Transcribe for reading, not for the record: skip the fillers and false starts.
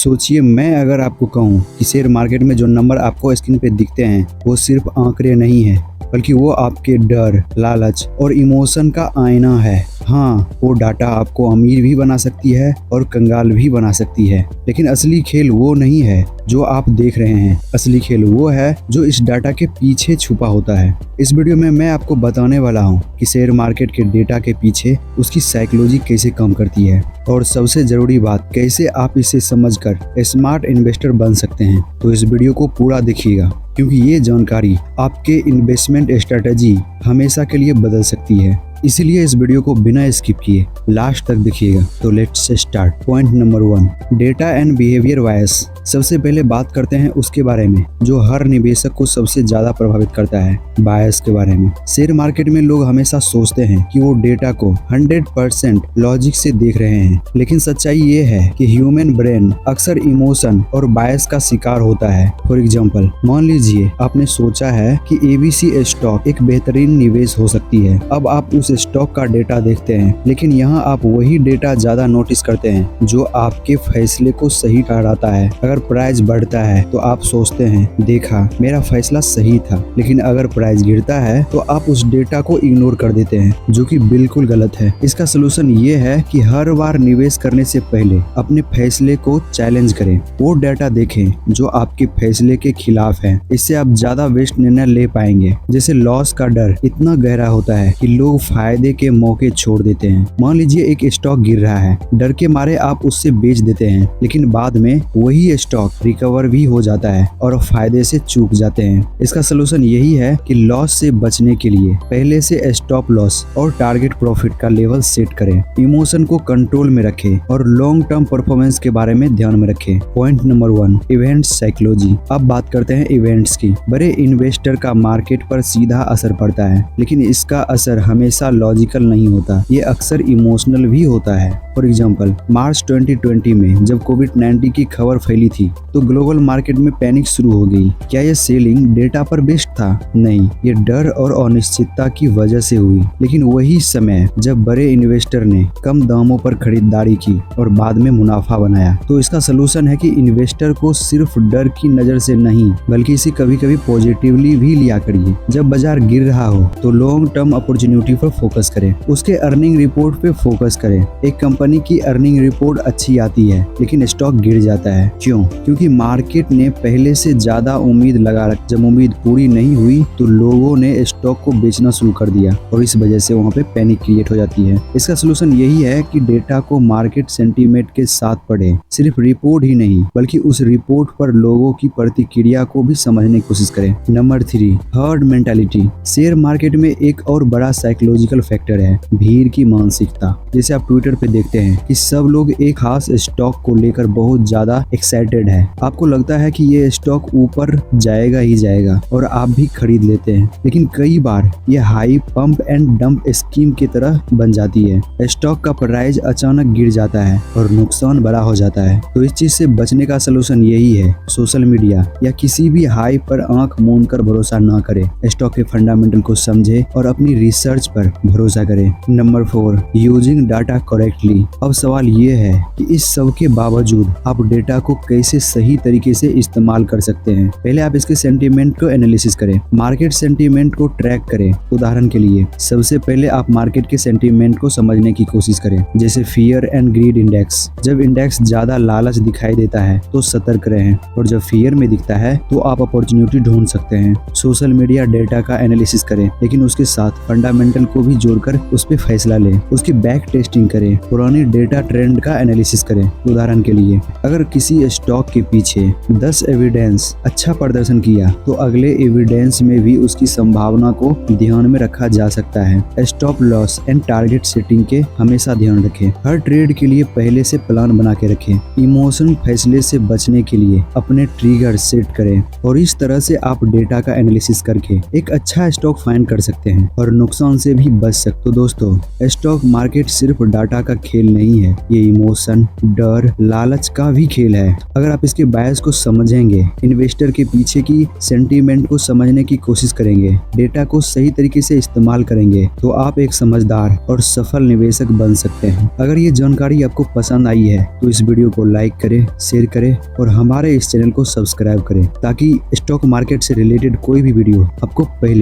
सोचिए, मैं अगर आपको कहूँ कि शेयर मार्केट में जो नंबर आपको स्क्रीन पे दिखते हैं वो सिर्फ आंकड़े नहीं है, बल्कि वो आपके डर, लालच और इमोशन का आईना है। हाँ, वो डाटा आपको अमीर भी बना सकती है और कंगाल भी बना सकती है, लेकिन असली खेल वो नहीं है जो आप देख रहे हैं। असली खेल वो है जो इस डाटा के पीछे छुपा होता है। इस वीडियो में मैं आपको बताने वाला हूँ कि शेयर मार्केट के डेटा के पीछे उसकी साइकोलॉजी कैसे काम करती है, और सबसे जरूरी बात, कैसे आप इसे समझकर स्मार्ट इन्वेस्टर बन सकते हैं। तो इस वीडियो को पूरा देखिएगा, क्योंकि ये जानकारी आपके इन्वेस्टमेंट स्ट्रेटजी हमेशा के लिए बदल सकती है। इसीलिए इस वीडियो को बिना स्किप किए लास्ट तक देखिएगा। तो let's start. Point number 1, data and behaviour bias. सबसे पहले बात करते हैं उसके बारे में जो हर निवेशक को सबसे ज्यादा प्रभावित करता है, बायस के बारे में। शेयर मार्केट में लोग हमेशा सोचते हैं कि वो डेटा को 100% लॉजिक से देख रहे हैं, लेकिन सच्चाई ये है कि ह्यूमन ब्रेन अक्सर इमोशन और बायस का शिकार होता है। फॉर एग्जाम्पल, मान लीजिए आपने सोचा है कि ABC स्टॉक एक बेहतरीन निवेश हो सकती है। अब आप उस स्टॉक का डेटा देखते हैं, लेकिन यहाँ आप वही डेटा ज्यादा नोटिस करते हैं जो आपके फैसले को सही ठहराता है। अगर प्राइस बढ़ता है तो आप सोचते हैं, देखा, मेरा फैसला सही था। लेकिन अगर प्राइस गिरता है तो आप उस डेटा को इग्नोर कर देते हैं, जो कि बिल्कुल गलत है। इसका सलूशन ये है कि हर बार निवेश करने से पहले अपने फैसले को चैलेंज करें। वो डेटा देखें जो आपके फैसले के खिलाफ है। इससे आप ज्यादा बेस्ट निर्णय ले पाएंगे। जैसे लॉस का डर इतना गहरा होता है कि लोग फायदे के मौके छोड़ देते हैं। मान लीजिए एक स्टॉक गिर रहा है, डर के मारे आप उससे बेच देते हैं, लेकिन बाद में वही स्टॉक रिकवर भी हो जाता है और फायदे से चूक जाते हैं। इसका सलूशन यही है कि लॉस से बचने के लिए पहले से स्टॉप लॉस और टारगेट प्रॉफिट का लेवल सेट करें, इमोशन को कंट्रोल में रखें और लॉन्ग टर्म परफॉर्मेंस के बारे में ध्यान में रखें। Point number 1, event psychology. अब बात करते हैं इवेंट्स की। बड़े इन्वेस्टर का मार्केट पर सीधा असर पड़ता है, लेकिन इसका असर हमेशा लॉजिकल नहीं होता, ये अक्सर इमोशनल भी होता है। फॉर एग्जाम्पल, मार्च 2020 में जब कोविड-19 की खबर फैली थी तो ग्लोबल मार्केट में पैनिक शुरू हो गई। क्या ये सेलिंग डेटा पर बेस्ड था? नहीं, ये डर और अनिश्चितता की वजह से हुई। लेकिन वही समय जब बड़े इन्वेस्टर ने कम दामों पर खरीदारी की और बाद में मुनाफा बनाया। तो इसका सलूशन है कि इन्वेस्टर को सिर्फ डर की नजर से नहीं, बल्कि इसे कभी कभी पॉजिटिवली भी लिया करिए। जब बाजार गिर रहा हो तो लॉन्ग टर्म अपॉर्चुनिटी पर फोकस करें, उसके अर्निंग रिपोर्ट पे फोकस करें। एक कंपनी की अर्निंग रिपोर्ट अच्छी आती है लेकिन स्टॉक गिर जाता है, क्यों? क्योंकि मार्केट ने पहले से ज्यादा उम्मीद लगा रखी। जब उम्मीद पूरी नहीं हुई तो लोगों ने स्टॉक को बेचना शुरू कर दिया और इस वजह से वहाँ पे पैनिक क्रिएट हो जाती है। इसका सलूशन यही है कि डेटा को मार्केट सेंटीमेंट के साथ पढ़ें, सिर्फ रिपोर्ट ही नहीं बल्कि उस रिपोर्ट पर लोगों की प्रतिक्रिया को भी समझने की कोशिश करें। Number 3, herd mentality. Share market में एक और बड़ा साइकोलॉजिकल फैक्टर है भीड़ की मानसिकता। जैसे आप ट्विटर पे देखते हैं कि सब लोग एक खास स्टॉक को लेकर बहुत ज्यादा एक्साइटेड है। आपको लगता है कि ये स्टॉक ऊपर जाएगा ही जाएगा और आप भी खरीद लेते हैं, लेकिन कई बार ये high pump and dump scheme की तरह बन जाती है। स्टॉक का प्राइस अचानक गिर जाता है और नुकसान बड़ा हो जाता है। तो इस चीज से बचने का सलूशन यही है, सोशल मीडिया या किसी भी हाइप पर आंख मूंद कर भरोसा ना करें। स्टॉक के फंडामेंटल को समझे और अपनी रिसर्च पर भरोसा करें। Number 4, using data correctly. अब सवाल ये है कि इस सब के बावजूद आप डेटा को कैसे सही तरीके से इस्तेमाल कर सकते हैं। पहले आप इसके सेंटीमेंट को एनालिसिस करें, मार्केट सेंटीमेंट को ट्रैक करें। उदाहरण के लिए, सबसे पहले आप मार्केट के सेंटीमेंट को समझने की कोशिश करें, जैसे फियर एंड ग्रीड इंडेक्स। जब इंडेक्स ज्यादा लालच दिखाई देता है तो सतर्क रहें, और जब फियर में दिखता है तो आप अपॉर्चुनिटी ढूंढ सकते हैं। सोशल मीडिया डेटा का एनालिसिस करें, लेकिन उसके साथ फंडामेंटल को भी जोड़कर उस पर फैसला लें। उसकी बैक टेस्टिंग करें, पुरानी डेटा ट्रेंड का एनालिसिस करें। उदाहरण के लिए, अगर किसी स्टॉक के पीछे 10 एविडेंस अच्छा प्रदर्शन किया तो अगले एविडेंस में भी उसकी संभावना को ध्यान में रखा जा सकता है। Stop loss and target setting के हमेशा ध्यान रखें। हर ट्रेड के लिए पहले से प्लान बना के रखें। इमोशन फैसले से बचने के लिए अपने ट्रिगर सेट करें, और इस तरह से आप डेटा का एनालिसिस करके एक अच्छा स्टॉक फाइंड कर सकते हैं और नुकसान से भी बच सकते। तो दोस्तों, स्टॉक मार्केट सिर्फ डाटा का खेल खेल नहीं है, ये इमोशन, डर, लालच का भी खेल है। अगर आप इसके बायस को समझेंगे, इन्वेस्टर के पीछे की सेंटीमेंट को समझने की कोशिश करेंगे, डेटा को सही तरीके से इस्तेमाल करेंगे, तो आप एक समझदार और सफल निवेशक बन सकते हैं। अगर ये जानकारी आपको पसंद आई है तो इस वीडियो को लाइक करें, शेयर करें और हमारे इस चैनल को सब्सक्राइब करें, ताकि स्टॉक मार्केट से रिलेटेड कोई भी वीडियो आपको पहले